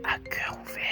à cœur ouvert.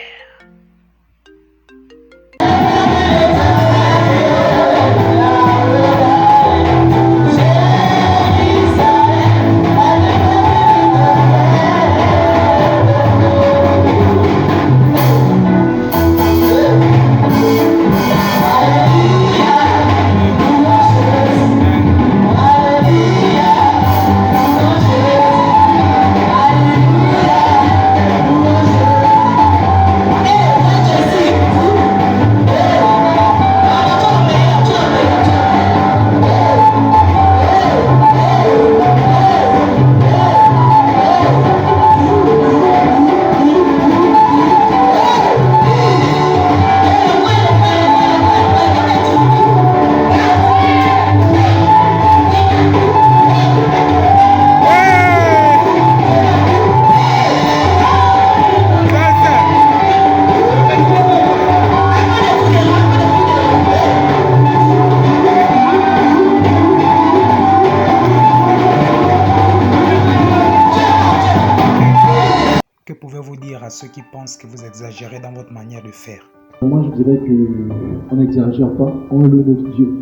Que pouvez-vous dire à ceux qui pensent que vous exagérez dans votre manière de faire? Moi, je dirais qu'on n'exagère pas, on loue notre Dieu.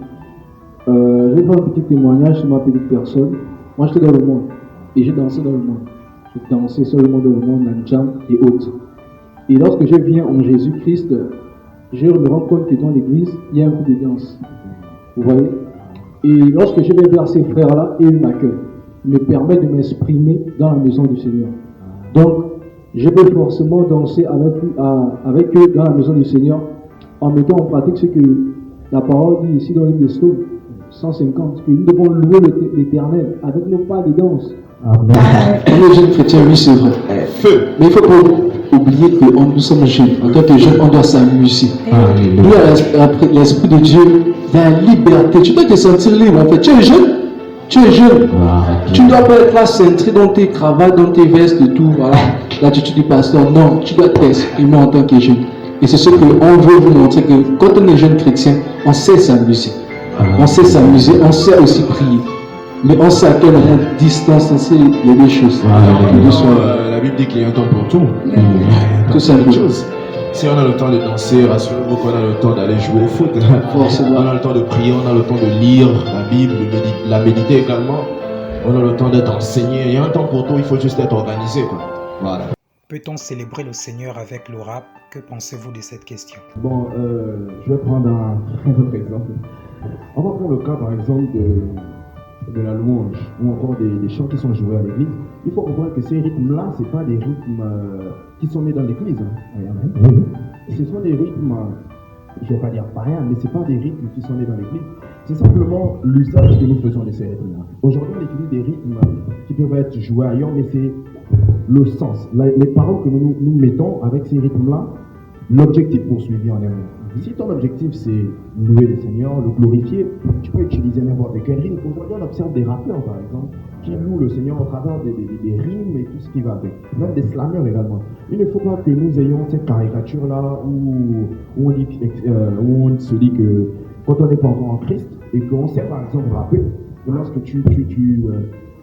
Je vais faire un petit témoignage sur ma petite personne. Moi, j'étais dans le monde et j'ai dansé dans le monde. J'ai dansé seulement dans le monde, dans le jam et autres. Et lorsque je viens en Jésus-Christ, je me rends compte que dans l'église, il y a un coup de danse. Vous voyez? Et lorsque je vais vers ces frères-là, ils m'accueillent. Ils me permettent de m'exprimer dans la maison du Seigneur. Donc, je peux forcément danser avec eux dans la maison du Seigneur en mettant en pratique ce que la parole dit ici dans le livre des Psaumes 150, que nous devons louer l'Éternel avec nos pas de danse. Amen. Les jeunes chrétiens, oui, c'est vrai. Feu. Mais il ne faut pas oublier que nous sommes jeunes. En tant que jeunes, on doit s'amuser. Il y a l'Esprit de Dieu, il y a la liberté. Tu dois te sentir libre. En fait, tu es jeune. Tu es jeune. Tu ne dois pas être là centré dans tes cravates, dans tes vestes et tout. Voilà. L'attitude du pasteur. Non, tu dois t'exprimer en tant que jeune. Et c'est ce qu'on veut vous montrer, que quand on est jeune chrétien, on sait s'amuser. On sait s'amuser, on sait aussi prier. Mais on sait à quelle distance, on sait il y a des choses. La Bible dit qu'il y a un temps pour tout. Tout simplement. Si on a le temps de danser, rassurez-vous qu'on a le temps d'aller jouer au foot. On a le temps de prier, on a le temps de lire la Bible, de la méditer également. On a le temps d'être enseigné. Il y a un temps pour tout, il faut juste être organisé, quoi. Voilà. Peut-on célébrer le Seigneur avec le rap? Que pensez-vous de cette question? Bon, je vais prendre un autre exemple. On va prendre le cas, par exemple, de la louange ou encore des chants qui sont joués à l'église. Il faut comprendre que ces rythmes-là, ce ne sont pas des rythmes qui sont nés dans l'église. Ce sont des rythmes, je ne vais pas dire païens, mais ce ne sont pas des rythmes qui sont nés dans l'église. C'est simplement l'usage que nous faisons de ces rythmes-là. Aujourd'hui, on utilise des rythmes qui peuvent être joués ailleurs, mais c'est le sens, les paroles que nous mettons avec ces rythmes-là, l'objectif poursuivi en elle-même. Si ton objectif c'est louer le Seigneur, le glorifier, tu peux utiliser n'importe quel rythme. Aujourd'hui, on observe des rappeurs par exemple qui louent le Seigneur au travers des rimes et tout ce qui va avec. Même des slameurs également. Il ne faut pas que nous ayons cette caricature-là où on se dit que quand on n'est pas encore en Christ et qu'on sait par exemple rapper, que lorsque tu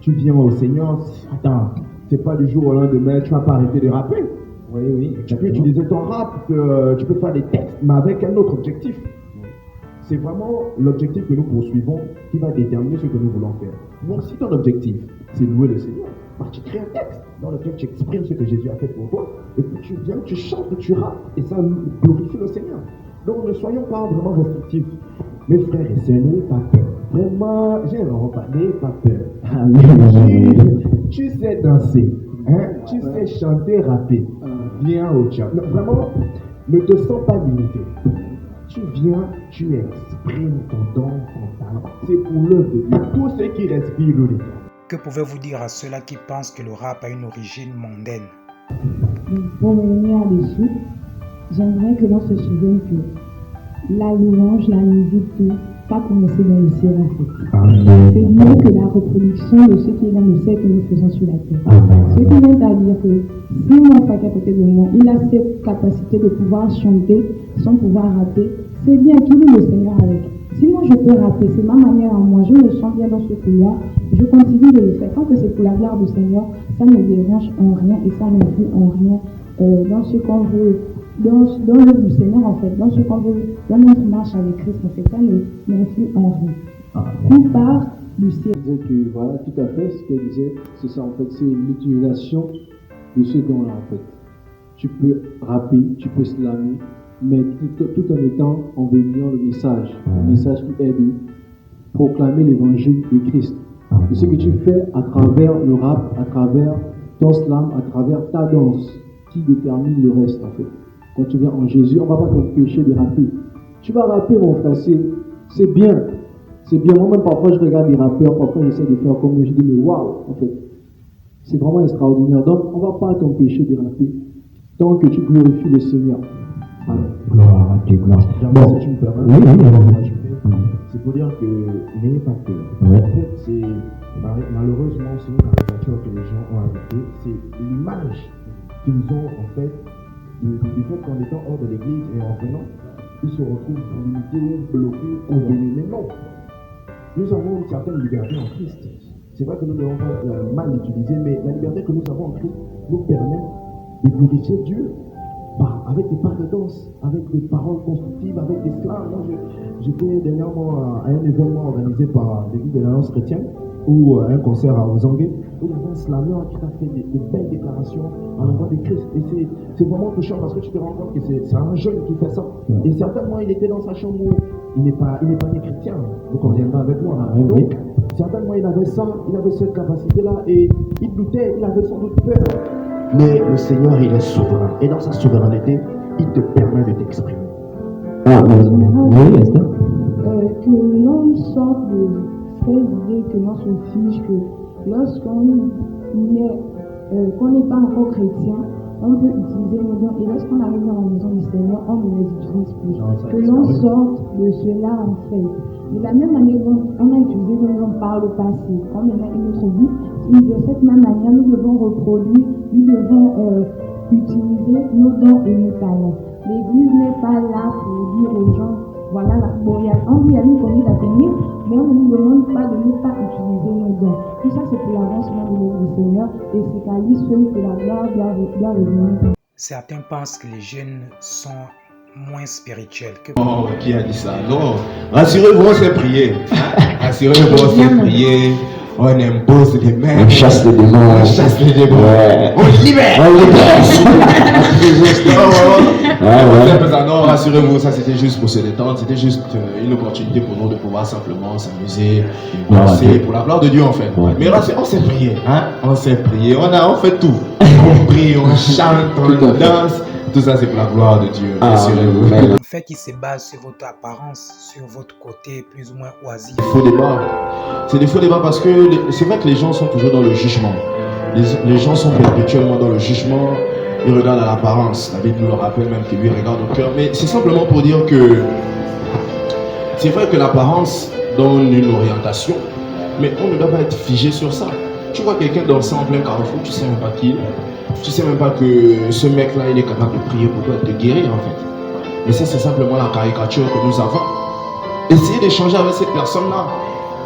viens au Seigneur, attends, c'est pas du jour au lendemain, tu vas pas arrêter de rapper. Oui. Tu peux utiliser ton rap, tu peux faire des textes, mais avec un autre objectif. C'est vraiment l'objectif que nous poursuivons qui va déterminer ce que nous voulons faire. Donc, si ton objectif, c'est louer le Seigneur, bah, tu crées un texte dans lequel tu exprimes ce que Jésus a fait pour toi, et puis tu viens, tu chantes et tu rappes, et ça glorifie le Seigneur. Donc, ne soyons pas vraiment restrictifs. Mes frères et sœurs, n'ayez pas peur. Vraiment, j'ai vraiment pas, n'ayez pas peur. Tu sais danser. Tu sais chanter, rapper. Viens au chat. Vraiment, ne te sens pas limité. Tu viens, tu exprimes ton don, ton talent. C'est pour l'œuvre de Dieu. Tous ceux qui respirent le. Que pouvez-vous dire à ceux-là qui pensent que le rap a une origine mondaine? Pour revenir dessus, j'aimerais que l'on se souvienne que la louange, la musique, tout, pas commencer dans le ciel en fait. C'est mieux que la reproduction de ce qui est dans le ciel que nous faisons sur la terre. Ce qui vient à dire que si mon frère qui est à côté de moi, il a cette capacité de pouvoir chanter sans pouvoir rapper, c'est bien qu'il loue le Seigneur avec. Si moi je peux rapper, c'est ma manière à moi, je me sens bien dans ce couloir, je continue de le faire. Tant que c'est pour la gloire du Seigneur, ça ne me dérange en rien et ça ne me fait en rien dans ce qu'on veut, dans l'œuvre du Seigneur en fait, dans ce qu'on veut, dans notre marche avec Christ en fait, ça n'influe en rien. Tout part du ciel. Je disais que voilà, tout à fait, ce qu'elle disait, c'est ça en fait, c'est l'utilisation de ce don-là en fait. Tu peux rapper, tu peux slammer, mais tout en étant en véhiculant le message qui est de proclamer l'évangile de Christ. Et ce que tu fais à travers le rap, à travers ton slam, à travers ta danse, qui détermine le reste en fait. Quand tu viens en Jésus, on ne va pas t'empêcher de rapper. Tu vas rapper mon frère, c'est bien. C'est bien. Moi-même parfois je regarde les rappeurs, parfois j'essaie de faire comme je dis, mais waouh, en fait. C'est vraiment extraordinaire. Donc on ne va pas t'empêcher de rapper tant que tu glorifies le Seigneur. Voilà. Gloire à Dieu, gloire. Bon, si tu me permets, c'est pour dire que n'ayez pas peur. Ouais. En fait, c'est malheureusement c'est une caricature que les gens ont adoptée. C'est l'image qu'ils ont en fait du fait qu'en étant hors de l'église et en venant, ils se retrouvent limités, bloqués, condamnés. Mais non, nous avons une certaine liberté en Christ. C'est vrai que nous ne devons pas mal l'utiliser, mais la liberté que nous avons en Christ nous permet de glorifier Dieu. Avec des pas de danse, avec des paroles constructives, avec des slams. Moi, j'étais dernièrement à un événement organisé par l'église de l'Alliance chrétienne, ou un concert à Ozangue, où il y avait un slameur qui a fait des belles déclarations en l'endroit de Christ. Et c'est vraiment touchant parce que tu te rends compte que c'est un jeune qui fait ça. Et certainement, il était dans sa chambre où il n'est pas né chrétien. Vous conviendrez avec moi. Donc, certainement, il avait ça, il avait cette capacité-là, et il doutait, il avait sans doute peur. Mais le Seigneur, il est souverain. Et dans sa souveraineté, il te permet de t'exprimer. Oui, Esther. Que l'on sorte de cette idée que l'on se fiche, que lorsqu'on n'est pas encore chrétien, on peut utiliser nos dons. Et lorsqu'on arrive dans la maison du Seigneur, on ne les utilise plus. Que l'on sorte de cela en fait. De la même manière dont on a utilisé nos dons par le passé, comme il y a une autre vie, de cette même manière, nous devons reproduire, nous devons utiliser nos dons et nos talents. L'Église n'est pas là pour dire aux gens, voilà, on y a une famille d'avenir, mais on ne nous demande pas de ne pas utiliser nos dons. Tout ça, c'est pour l'avancement de l'œuvre du Seigneur, et c'est à lui seul que la gloire doit revenir. Certains pensent que les jeunes sont moins spirituels que... Oh, qui a dit ça? Non, rassurez-vous, on sait prier. Rassurez-vous, on sait prier. On impose les mains. On chasse les démons. On chasse les démons. Ouais. On libère. On libère. Non, rassurez-vous, ça c'était juste pour se détendre. C'était juste une opportunité pour nous de pouvoir simplement s'amuser, danser pour la gloire de Dieu en fait. Ouais. Mais rassurez-vous, on sait prier. Hein? On sait prier. On fait tout. On prie, on chante, on danse. Tout ça c'est pour la gloire de Dieu. En fait, il se base sur votre apparence, sur votre côté plus ou moins oisif. Faux débat. C'est des faux débats parce que c'est vrai que les gens sont toujours dans le jugement. Les gens sont perpétuellement dans le jugement. Ils regardent à l'apparence. David nous le rappelle même que lui regarde au cœur. Mais c'est simplement pour dire que c'est vrai que l'apparence donne une orientation, mais on ne doit pas être figé sur ça. Tu vois quelqu'un danser en plein carrefour, tu sais même pas qui il est. Tu sais même pas que ce mec-là, il est capable de prier pour toi et de te guérir en fait. Mais ça, c'est simplement la caricature que nous avons. Essayez d'échanger avec cette personne-là.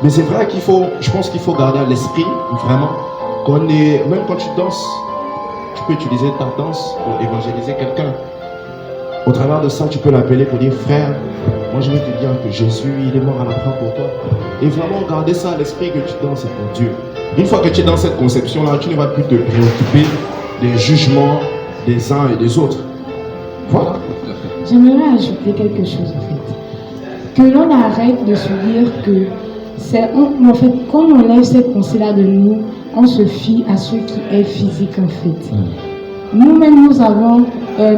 Mais c'est vrai je pense qu'il faut garder à l'esprit, vraiment, même quand tu danses, tu peux utiliser ta danse pour évangéliser quelqu'un. Au travers de ça, tu peux l'appeler pour dire, frère, moi je vais te dire que Jésus, il est mort à la croix pour toi. Et vraiment garder ça à l'esprit que tu danses pour Dieu. Une fois que tu es dans cette conception-là, tu ne vas plus te préoccuper des jugements des uns et des autres. Voilà. J'aimerais ajouter quelque chose en fait. Que l'on arrête de se dire que en fait, quand on lève cette pensée-là de nous, on se fie à ce qui est physique en fait. Nous-mêmes, nous avons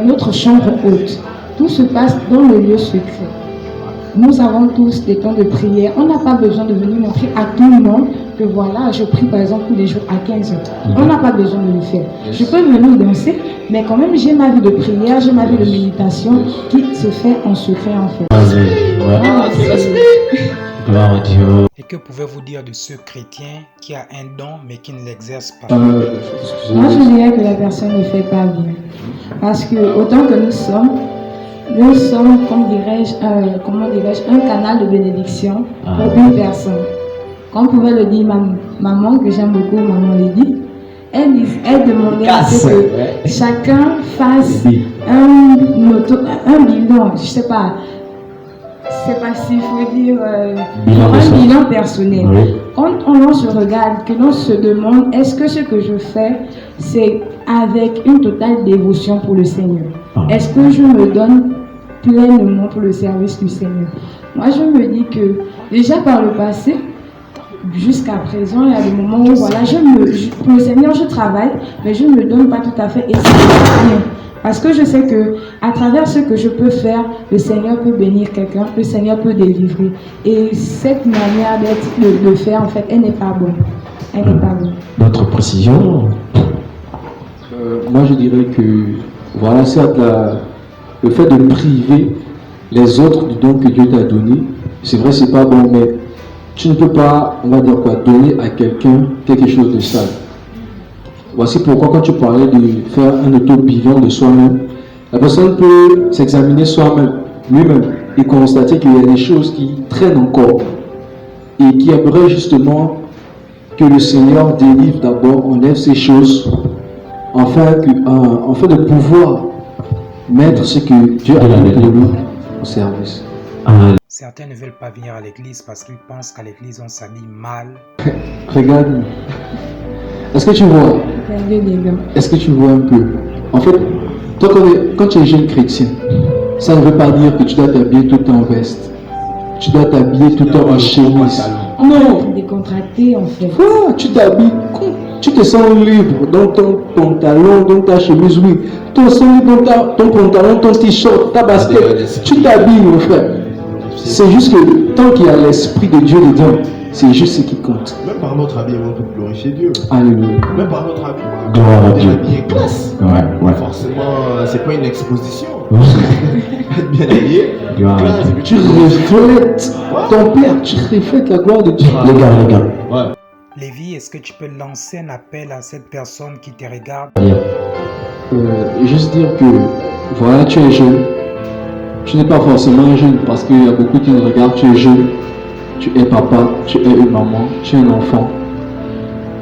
notre chambre haute. Tout se passe dans le lieu secret. Nous avons tous des temps de prière. On n'a pas besoin de venir montrer à tout le monde que voilà, je prie par exemple tous les jours à 15h. On n'a pas besoin de le faire. Je peux venir danser, mais quand même j'ai ma vie de prière, j'ai ma vie de méditation qui se fait en secret en fait. Gloire à Dieu. Et que pouvez-vous dire de ce chrétien qui a un don mais qui ne l'exerce pas? Moi je dirais que la personne ne fait pas bien. Parce que autant que nous sommes, comment dirais-je, un canal de bénédiction pour une personne. Comme pouvait le dire ma maman, que j'aime beaucoup, maman Lydie, elle demandait à ce que chacun fasse un bilan, je sais pas s'il faut dire un bilan personnel. Oui. Quand on se regarde, que l'on se demande est-ce que ce que je fais, c'est avec une totale dévotion pour le Seigneur? Est-ce que je me donne pleinement pour le service du Seigneur? Moi, je me dis que déjà par le passé, jusqu'à présent, il y a des moments où voilà, pour le Seigneur, je travaille, mais je ne me donne pas tout à fait et c'est bien. Parce que je sais que à travers ce que je peux faire, le Seigneur peut bénir quelqu'un, le Seigneur peut délivrer. Et cette manière de faire, en fait, elle n'est pas bonne. Elle n'est pas bonne. D'autres précisions? Moi, je dirais que, voilà, certes, le fait de priver les autres du don que Dieu t'a donné, c'est vrai, c'est pas bon, mais tu ne peux pas, on va dire quoi, donner à quelqu'un quelque chose de sale. Voici pourquoi quand tu parlais de faire un auto-bilan de soi-même, la personne peut s'examiner soi-même, lui-même, et constater qu'il y a des choses qui traînent encore et qui aimerait justement que le Seigneur délivre d'abord, enlève ces choses, afin de pouvoir mettre ce que Dieu a mis pour nous au service. Certains ne veulent pas venir à l'église parce qu'ils pensent qu'à l'église on s'habille mal. Regarde. Est-ce que tu vois? Est-ce que tu vois un peu? En fait, toi quand tu es jeune chrétien, ça ne veut pas dire que tu dois t'habiller tout en veste. Tu dois t'habiller tout en chemise. Non! Décontracté en fait. Tu t'habilles, tu te sens libre dans ton pantalon, dans ta chemise, oui. Tu te sens libre dans ton pantalon, ton t-shirt, ta basket. Tu t'habilles, mon frère. C'est juste que tant qu'il y a l'Esprit de Dieu dedans, c'est juste ce qui compte. Même par notre habillement, on peut glorifier Dieu. Alléluia. Même par notre habillement, gloire à Dieu. Habillé classe. Ouais. Forcément, c'est pas une exposition. Être bien habillé. Classe. Tu reflètes ton Père, tu reflètes la gloire de Dieu. Les gars. Ouais. Lévi, est-ce que tu peux lancer un appel à cette personne qui te regarde? Juste dire que, voilà, tu es jeune. Tu n'es pas forcément jeune parce qu'il y a beaucoup qui nous regardent, tu es jeune. Tu es papa, tu es une maman, tu es un enfant.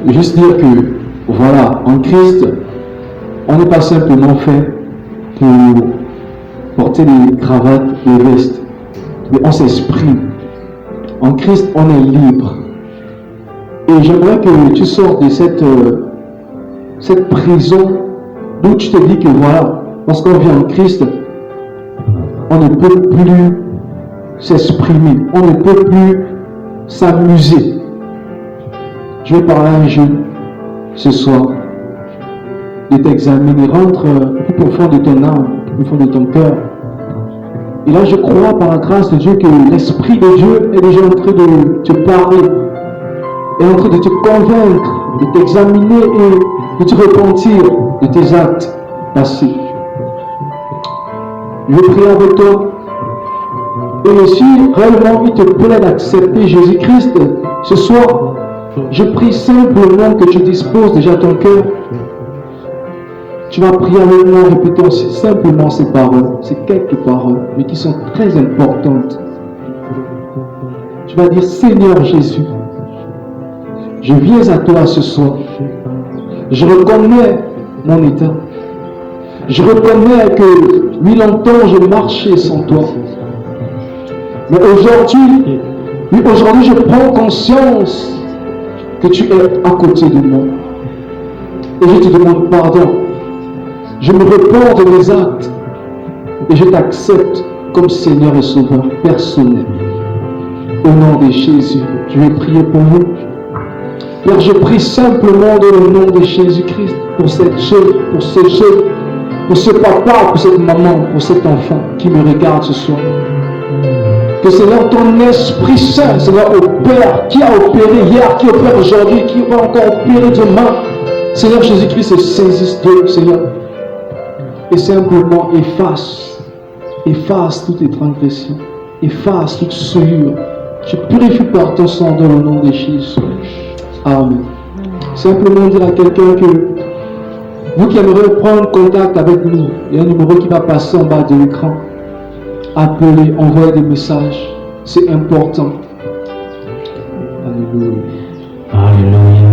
Juste dire que, voilà, en Christ, on n'est pas simplement fait pour porter des cravates, des vestes, mais on s'exprime. En Christ, on est libre. Et j'aimerais que tu sortes de cette prison d'où tu te dis que voilà, lorsqu'on vit en Christ, on ne peut plus s'exprimer, on ne peut plus s'amuser. Je vais parler à un jeune ce soir, de t'examiner, rentre plus profond de ton âme, plus profond de ton cœur. Et là, je crois par la grâce de Dieu que l'Esprit de Dieu est déjà en train de te parler, est en train de te convaincre, de t'examiner et de te repentir de tes actes passés. Je vais prier avec toi. Et si réellement il te plaît d'accepter Jésus-Christ ce soir, je prie simplement que tu disposes déjà ton cœur. Tu vas prier avec moi, répétant simplement ces paroles, ces quelques paroles, mais qui sont très importantes. Tu vas dire, Seigneur Jésus, je viens à toi ce soir. Je reconnais mon état. Je reconnais que 1000 ans je marchais sans toi. Mais aujourd'hui, je prends conscience que tu es à côté de moi. Et je te demande pardon. Je me repens de mes actes. Et je t'accepte comme Seigneur et Sauveur personnel. Au nom de Jésus, je vais prier pour vous. Père, je prie simplement dans le nom de Jésus-Christ pour cette jeune, pour ce jeune, pour ce papa, pour cette maman, pour cet enfant qui me regarde ce soir. Que Seigneur, ton Esprit Saint, Seigneur, opère, qui a opéré hier, qui opère aujourd'hui, qui va encore opérer demain. Seigneur Jésus-Christ se saisisse d'eux, Seigneur. Et simplement efface toutes les transgressions, efface toute souillure. Je purifie par ton sang dans le nom de Jésus. Amen. Simplement dire à quelqu'un que vous qui aimeriez prendre contact avec nous, il y a un numéro qui va passer en bas de l'écran. Appelez, envoyez des messages. C'est important. Alléluia. Alléluia.